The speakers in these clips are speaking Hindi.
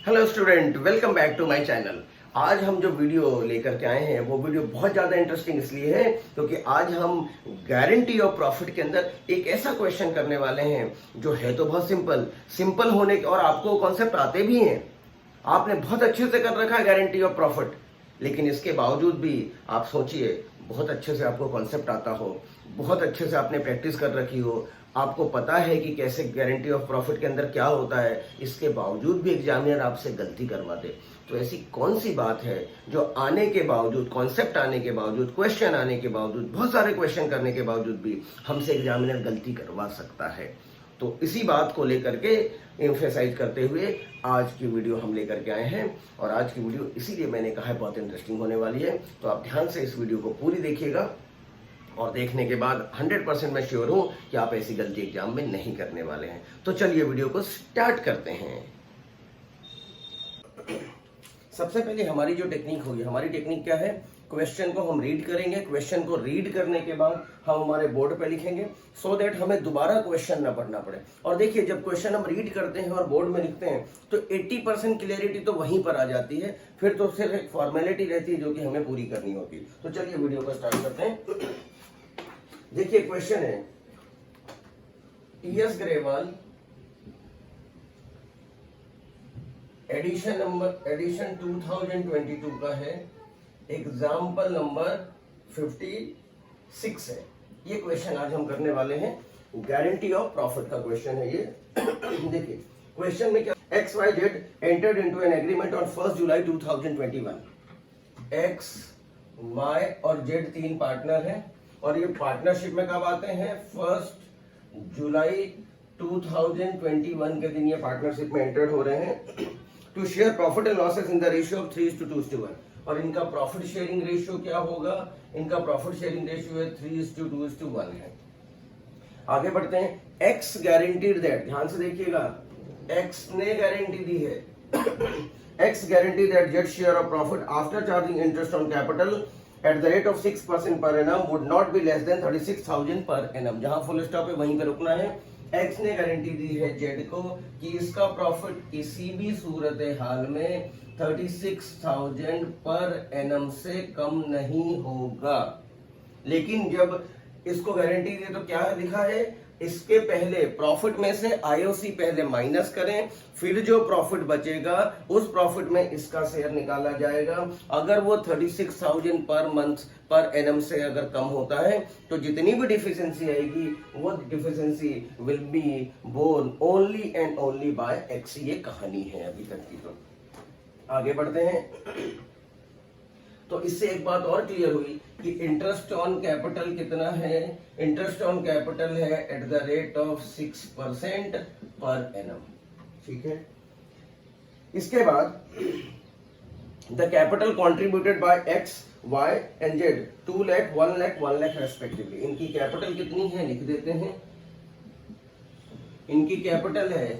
Hello student, welcome back to my channel. आज हम जो वीडियो लेकर के आए हैं वो वीडियो बहुत ज़्यादा इंटरेस्टिंग इसलिए है क्योंकि आज हम गारंटी ऑफ प्रॉफिट के अंदर एक ऐसा क्वेश्चन करने वाले हैं जो है तो बहुत सिंपल होने के और आपको कॉन्सेप्ट आते भी हैं। आपने बहुत अच्छे से कर रखा है गारंटी ऑफ प्रॉफिट, लेकिन इसके बावजूद भी आप सोचिए बहुत अच्छे से आपको कॉन्सेप्ट आता हो, बहुत अच्छे से आपने प्रैक्टिस कर रखी हो, आपको पता है कि कैसे गारंटी ऑफ प्रॉफिट के अंदर क्या होता है, इसके बावजूद भी एग्जामिनर आपसे गलती करवा दे। तो ऐसी कौन सी बात है जो आने के बावजूद, कॉन्सेप्ट आने के बावजूद, क्वेश्चन आने के बावजूद, बहुत सारे क्वेश्चन करने के बावजूद भी हमसे एग्जामिनर गलती करवा सकता है। तो इसी बात को लेकर के एम्फेसाइज करते हुए आज की वीडियो हम लेकर के आए हैं, और आज की वीडियो इसीलिए मैंने कहा है बहुत इंटरेस्टिंग होने वाली है। तो आप ध्यान से इस वीडियो को पूरी देखिएगा और देखने के बाद 100% मैं श्योर हूं कि आप ऐसी गलती एग्जाम में नहीं करने वाले हैं। तो चलिए वीडियो को स्टार्ट करते हैं। सबसे पहले हमारी जो टेक्निक होगी, हमारी टेक्निक क्या है, क्वेश्चन को हम रीड करेंगे। क्वेश्चन को रीड करने के बाद हम हमारे बोर्ड पे लिखेंगे सो दैट हमें दोबारा क्वेश्चन ना पढ़ना पड़े। और देखिए, जब क्वेश्चन हम रीड करते हैं और बोर्ड में लिखते हैं तो 80% क्लियरिटी तो वहीं पर आ जाती है, फिर तो सिर्फ एक फॉर्मेलिटी रहती है जो कि हमें पूरी करनी होती है। तो चलिए वीडियो को स्टार्ट करते हैं। देखिए क्वेश्चन है, टीएस ग्रेवाल एडिशन 2022 का है, एग्जाम्पल नंबर 56 है। ये क्वेश्चन आज हम करने वाले हैं, गारंटी ऑफ प्रॉफिट का क्वेश्चन है ये। देखिए क्वेश्चन में क्या, XYZ entered into an agreement on 1 July 2021। X, Y और Z तीन पार्टनर हैं और ये पार्टनरशिप में कब आते हैं, 1 जुलाई 2021 के दिन ये पार्टनरशिप में एंटर्ड हो रहे हैं to share profit and losses in the ratio of 3:2:1। और इनका प्रॉफिट शेयरिंग रेशियो क्या होगा, इनका प्रॉफिट शेयरिंग रेशियो है 3:2:1 है। आगे बढ़ते हैं, एक्स गारंटीड दैट, ध्यान से देखिएगा, एक्स ने गारंटी दी है, x guarantee that jet share of profit after charging interest on capital at the rate of 6% per annum would not be less than 36,000 per annum। जहां फुल स्टॉप है वहीं पे रुकना है। एक्स ने गारंटी दी है जेड को कि इसका प्रॉफिट किसी भी सूरत हाल में 36,000 पर एनम से कम नहीं होगा। लेकिन जब इसको गारंटी दी तो क्या लिखा है, इसके पहले प्रॉफिट में से आईओसी पहले माइनस करें, फिर जो प्रॉफिट बचेगा उस प्रॉफिट में इसका शेयर निकाला जाएगा। अगर वो 36,000 पर मंथ पर एनम से अगर कम होता है तो जितनी भी डिफिशिएंसी आएगी वो deficiency will be borne only and only by X. ये कहानी है अभी तक की। तो आगे बढ़ते हैं। तो इससे एक बात और क्लियर हुई कि इंटरेस्ट ऑन कैपिटल कितना है, इंटरेस्ट ऑन कैपिटल है at the rate of 6% per annum. ठीक है, इसके बाद the capital contributed by X, Y and Z 2 lakh, 1 lakh, 1 lakh respectively. इनकी कैपिटल कितनी है लिख देते हैं। इनकी कैपिटल है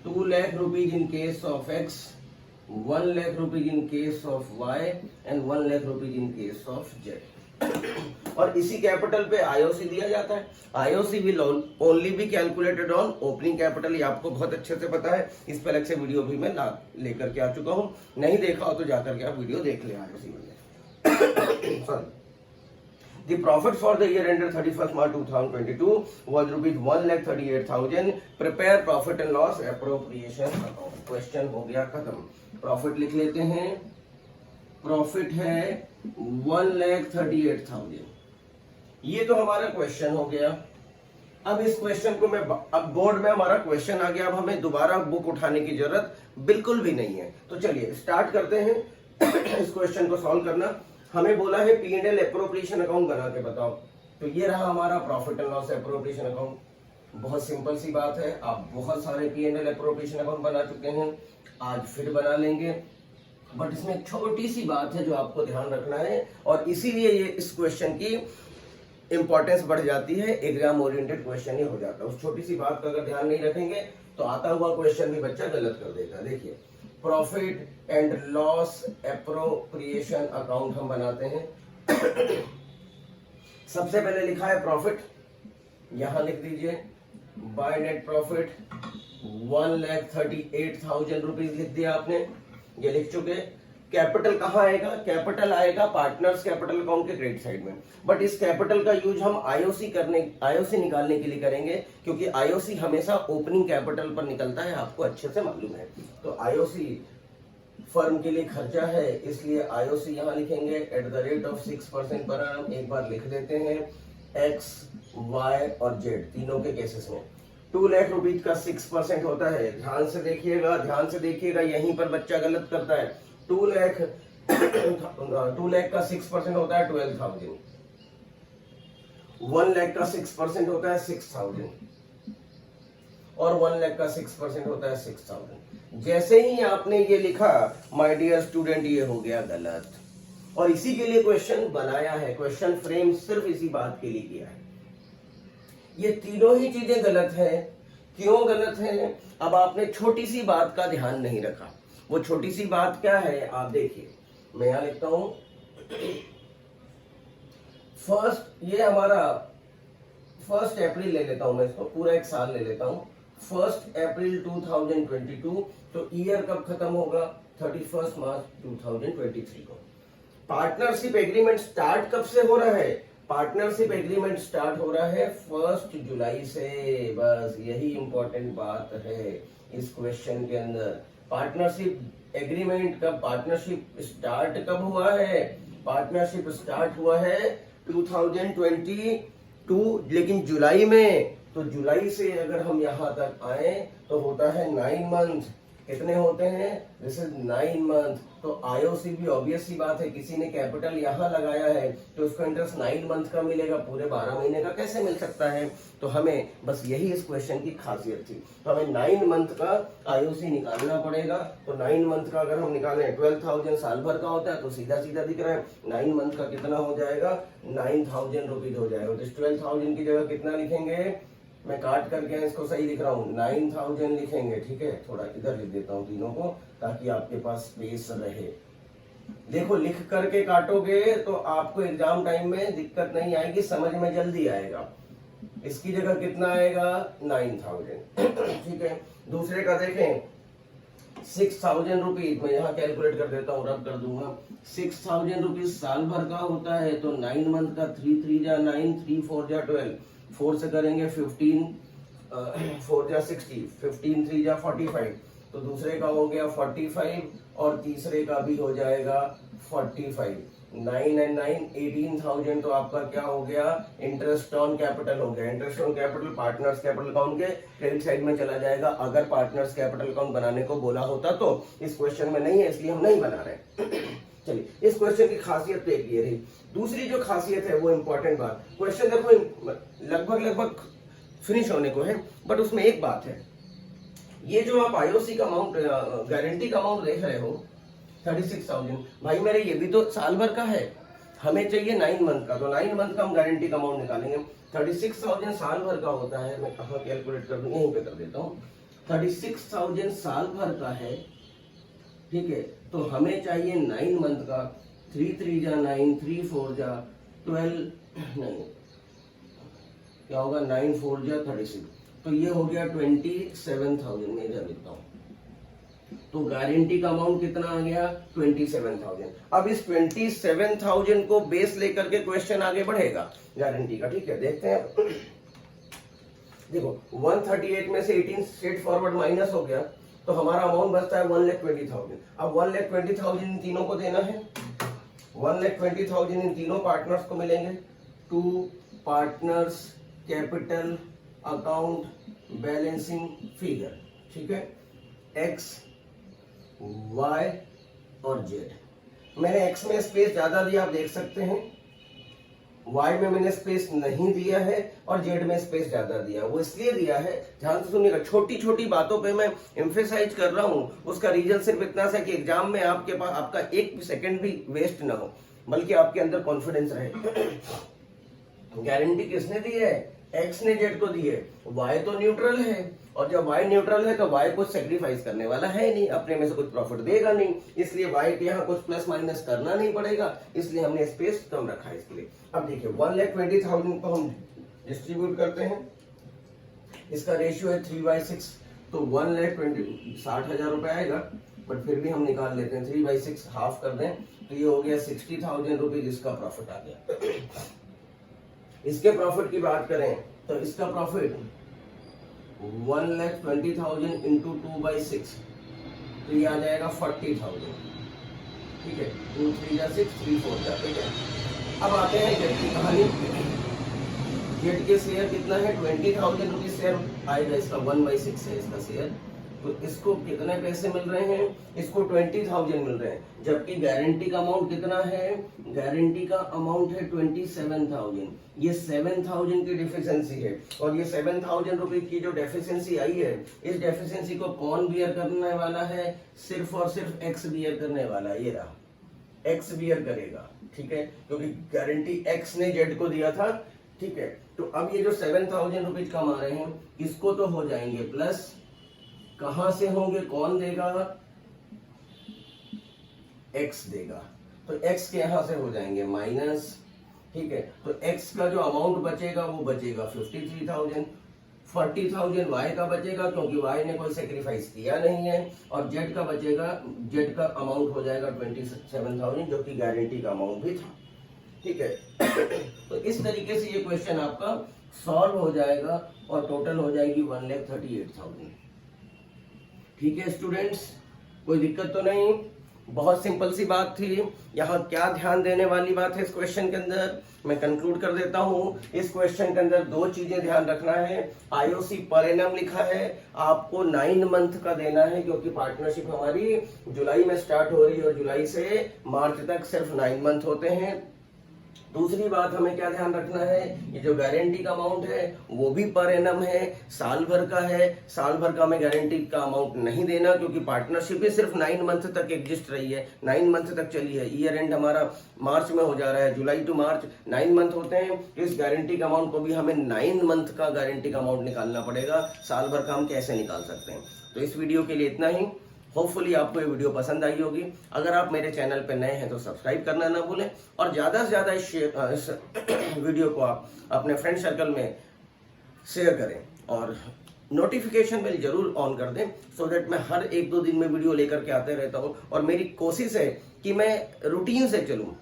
2 lakh rupees in case of X, 1 lakh rupees in case of Y and 1 lakh rupees in case of Z। और इसी कैपिटल पे आईओसी दिया जाता है। IOC will only be calculated on opening capital. ये आपको बहुत अच्छे से पता है, इस पर अलग से वीडियो भी मैं लेकर के आ चुका हूं। नहीं देखा हो तो जाकर के आप वीडियो देख ले आईओसी में। Sorry, The profit for the year ended 31st March 2022 was rupees 1,38,000। Prepare profit and loss appropriation account। Question हो गया खत्म। प्रॉफिट लिख लेते हैं, प्रॉफिट है 1,38,000। ये तो हमारा क्वेश्चन हो गया। अब इस क्वेश्चन को अब बोर्ड में हमारा क्वेश्चन आ गया, अब हमें दोबारा बुक उठाने की जरूरत बिल्कुल भी नहीं है। तो चलिए स्टार्ट करते हैं इस क्वेश्चन को सॉल्व करना। हमें बोला है P&L एप्रोप्रिएशन अकाउंट बना के बताओ। तो ये रहा हमारा profit and loss appropriation account. बहुत सिंपल सी बात है, आप बहुत सारे P&L एप्रोप्रिएशन अकाउंट बना चुके हैं, आज फिर बना लेंगे। बट इसमें एक छोटी सी बात है जो आपको ध्यान रखना है, और इसीलिए ये इस क्वेश्चन की इंपॉर्टेंस बढ़ जाती है, एग्जाम ओरिएंटेड क्वेश्चन ही हो जाता है। उस छोटी सी बात का अगर ध्यान नहीं रखेंगे तो आता हुआ क्वेश्चन भी बच्चा गलत कर देगा। देखिए, profit and loss appropriation account हम बनाते हैं। सबसे पहले लिखा है प्रॉफिट, यहां लिख दीजिए बाय नेट प्रॉफिट 1,38,000 रुपीज लिख दिया आपने, ये लिख चुके। कैपिटल कहाँ आएगा? कैपिटल आएगा पार्टनर्स कैपिटल अकाउंट के क्रेडिट साइड में, बट इस कैपिटल का यूज हम आईओसी निकालने के लिए करेंगे, क्योंकि आईओसी हमेशा ओपनिंग कैपिटल पर निकलता है, आपको अच्छे से मालूम है। तो आईओसी फर्म के लिए खर्चा है, इसलिए आईओसी यहां लिखेंगे एट द रेट ऑफ 6% पर annum। एक बार लिख देते हैं, एक्स, वाई और जेड तीनों के केसेस में 2 लाख रुपीज का 6% होता है। ध्यान से देखिएगा, यहीं पर बच्चा गलत करता है। 2 लाख का 6% होता है 12,000। 1 लाख का 6% होता है 6,000 और 1 लाख का 6% होता है 6,000। जैसे ही आपने ये लिखा माय डियर स्टूडेंट, ये हो गया गलत, और इसी के लिए क्वेश्चन बनाया है। क्वेश्चन फ्रेम सिर्फ इसी बात के लिए किया है। ये तीनों ही चीजें गलत है। क्यों गलत है? अब आपने छोटी सी बात का ध्यान नहीं रखा। वो छोटी सी बात क्या है आप देखिए, मैं यहां लिखता हूं फर्स्ट, ये हमारा 1 अप्रैल ले लेता हूं, मैं इसको पूरा एक साल ले लेता हूं। 1 अप्रैल 2022, तो ईयर कब खत्म होगा? 31 मार्च 2023 को। पार्टनरशिप एग्रीमेंट स्टार्ट कब से हो रहा है? पार्टनरशिप एग्रीमेंट स्टार्ट हो रहा है 1 जुलाई से। बस यही इंपॉर्टेंट बात है इस क्वेश्चन के अंदर। पार्टनरशिप एग्रीमेंट कब, पार्टनरशिप स्टार्ट कब हुआ है? पार्टनरशिप स्टार्ट हुआ है 2022, लेकिन जुलाई में। तो जुलाई से अगर हम यहां तक आए तो होता है 9 मंथ। कितने होते हैं? This is 9 month. तो आईओसी भी ऑब्वियस सी बात है, किसी ने कैपिटल यहां लगाया है तो उसका इंटरेस्ट 9 मंथ का मिलेगा, पूरे 12 महीने का कैसे मिल सकता है? तो हमें बस यही इस क्वेश्चन की खासियत थी। तो हमें 9 मंथ का आईओसी निकालना पड़ेगा। तो 9 मंथ का अगर हम निकालें, 12,000 साल भर का होता है, तो सीधा सीधा दिख रहा है 9 मंथ का कितना हो जाएगा? 9,000 रुपीज हो जाएगा। तो इस 12,000 की जगह कितना लिखेंगे? मैं काट करके इसको सही लिख रहा हूँ, 9,000 लिखेंगे। ठीक है, थोड़ा इधर लिख देता हूँ तीनों को, ताकि आपके पास स्पेस रहे। देखो, लिख करके काटोगे तो आपको एग्जाम टाइम में दिक्कत नहीं आएगी, समझ में जल्दी आएगा। इसकी जगह कितना आएगा? 9,000। ठीक है, दूसरे का देखें, 6,000 रुपीज। मैं यहाँ कैलकुलेट कर देता हूँ, रब कर दूंगा। 6,000 रुपीज साल भर का होता है, तो 9 मंथ का 3 3 जा 9, 3 4 जा 12, 4 से करेंगे 15, 4 जा 60, 15 3 जा 45। तो दूसरे का हो गया 45 और तीसरे का भी हो जाएगा 45। 9 and 9 18,000। तो आपका क्या हो गया? इंटरेस्ट ऑन कैपिटल हो गया। Interest on capital partners capital account के क्रेडिट साइड में चला जाएगा। अगर पार्टनर्स कैपिटल अकाउंट बनाने को बोला होता तो इस क्वेश्चन में नहीं है, इसलिए हम नहीं बना रहे। चलिए, इस क्वेश्चन की खासियत तो एक ये रही। दूसरी जो खासियत है वो इंपॉर्टेंट बात, क्वेश्चन देखो लगभग फिनिश होने को है, बट उसमें एक बात है, ये जो आप आईओसी का अमाउंट, गारंटी का अमाउंट देख रहे हो 36,000, भाई मेरे ये भी तो साल भर का है, हमें चाहिए 9 मंथ का। तो 9 मंथ का हम गारंटी का अमाउंट निकालेंगे। 36,000 साल भर का होता है। मैं कहाँ कैलकुलेट कर दूं, यहीं पे कर देता हूँ। 36,000 साल भर का है। ठीक है, तो हमें चाहिए 9 मंथ का। 3 3 जा 9, 3 4 जा 12, नहीं क्या होगा, 9 4 जा 36। तो ये हो गया 27,000 में इधर लिखता हूँ। तो गारंटी का अमाउंट कितना आ गया? 27,000। अब इस 27,000 को बेस लेकर के क्वेश्चन आगे बढ़ेगा गारंटी का। ठीक है, देखते हैं। देखो 138 में से 18 स्ट्रेट फॉरवर्ड माइनस हो गया, तो हमारा अमाउंट बचता है 1,20,000। अब 1,20,000 इन तीनों को देना है। 1,20,000 इन तीनों पार्टनर्स को मिलेंगे। 2 partners capital account balancing figure. ठीक है, एक्स, वाई और जेड। मैंने एक्स में स्पेस ज्यादा दिया, आप देख सकते हैं। वाई में मैंने स्पेस नहीं दिया है और जेड में स्पेस ज्यादा दिया। वो इसलिए दिया है, ध्यान से सुनिएगा, छोटी छोटी बातों पे मैं एम्फेसाइज कर रहा हूं। उसका रीजन सिर्फ इतना सा कि एग्जाम में आपके पास आपका 1 सेकंड भी वेस्ट ना हो, बल्कि आपके अंदर कॉन्फिडेंस रहे। गारंटी किसने दी है? एक्स ने जेड को दी है। वाई तो न्यूट्रल है, और जब वाई न्यूट्रल है तो वाई कुछ सेक्रीफाइस करने वाला है नहीं, अपने में से कुछ प्रॉफिट देगा नहीं, इसलिए वाई के यहाँ कुछ प्लस माइनस करना नहीं पड़ेगा, इसलिए हमने स्पेस कम रखा है इसके लिए। अब देखिए 1,20,000 को हम डिस्ट्रीब्यूट करते हैं। इसका रेशियो है 3/6। तो 1,60,000 रुपए आएगा, बट फिर भी हम निकाल लेते हैं 3/6 हाफ कर दें तो ये हो गया 60,000 रुपीज इसका प्रॉफिट आ गया। इसके प्रॉफिट की बात करें तो इसका प्रॉफिट 1,20,000 इंटू 2/6 तो ये आ जाएगा 40,000। ठीक है, 2 3 जा 6 3 4 जा। ठीक है, अब आते हैं जेट की कहानी। जेट के शेयर कितना है 20,000 रुपीज शेयर आएगा, इसका 1/6 है इसका शेयर। तो इसको कितने पैसे मिल रहे हैं, इसको 20,000 मिल रहे हैं, जबकि गारंटी का अमाउंट कितना है, गारंटी का अमाउंट है 27,000। ये 7,000 की डिफिशियंसी है, और ये 7,000 रुपीज की जो डेफिशिएंसी आई है, इस डेफिशिएंसी को कौन बियर करने वाला है, सिर्फ और सिर्फ एक्स बियर करने वाला है। ये रहा, एक्स बियर करेगा। ठीक है, क्योंकि गारंटी एक्स ने जेड को दिया था। ठीक है, तो अब ये जो 7,000 रुपीज कमा रहे हैं, इसको तो हो जाएंगे प्लस, कहां से होंगे, कौन देगा, एक्स देगा, तो एक्स के यहां से हो जाएंगे माइनस। ठीक है, तो एक्स का जो अमाउंट बचेगा वो बचेगा 53,000। 40,000 वाई का बचेगा क्योंकि वाई ने कोई सेक्रीफाइस किया नहीं है, और जेड का बचेगा, जेड का अमाउंट हो जाएगा 27,000 जो कि गारंटी का अमाउंट भी था। ठीक है, तो इस तरीके से ये क्वेश्चन आपका सॉल्व हो जाएगा और टोटल हो जाएगी 1,38,000। ठीक है स्टूडेंट्स, कोई दिक्कत तो नहीं, बहुत सिंपल सी बात थी। यहाँ क्या ध्यान देने वाली बात है इस क्वेश्चन के अंदर, मैं कंक्लूड कर देता हूँ। इस क्वेश्चन के अंदर 2 चीजें ध्यान रखना है। आईओसी पर एनम लिखा है, आपको 9 मंथ का देना है, क्योंकि पार्टनरशिप हमारी जुलाई में स्टार्ट हो रही है और जुलाई से मार्च तक सिर्फ 9 मंथ होते हैं। दूसरी बात हमें क्या ध्यान रखना है, ये जो गारंटी का अमाउंट है वो भी पर एनम है, साल भर का है। साल भर का हमें गारंटी का अमाउंट नहीं देना, क्योंकि पार्टनरशिप भी सिर्फ 9 मंथ तक एग्जिस्ट रही है, 9 मंथ तक चली है। ईयर एंड हमारा मार्च में हो जा रहा है, जुलाई टू मार्च 9 मंथ होते हैं। इस गारंटी का अमाउंट को भी हमें 9 मंथ का गारंटी का अमाउंट निकालना पड़ेगा, साल भर का हम कैसे निकाल सकते हैं। तो इस वीडियो के लिए इतना ही। होपफुली आपको ये वीडियो पसंद आई होगी। अगर आप मेरे चैनल पे नए हैं तो सब्सक्राइब करना ना भूलें, और ज्यादा से ज्यादा इस वीडियो को आप अपने फ्रेंड सर्कल में शेयर करें, और नोटिफिकेशन बेल जरूर ऑन कर दें, सो दैट मैं हर 1-2 दिन में वीडियो लेकर के आते रहता हूं। और मेरी कोशिश है कि मैं रूटीन से चलूं,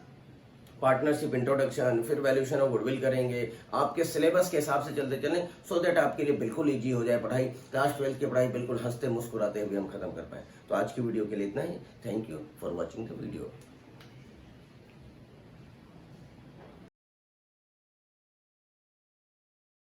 पार्टनरशिप इंट्रोडक्शन, फिर वैल्यूएशन ऑफ गुडविल करेंगे, आपके सिलेबस के हिसाब से चलते चलें, सो दैट आपके लिए बिल्कुल इजी हो जाए पढ़ाई। क्लास 12 की पढ़ाई बिल्कुल हंसते मुस्कुराते हुए हम खत्म कर पाए। तो आज की वीडियो के लिए इतना ही। Thank you for watching the video.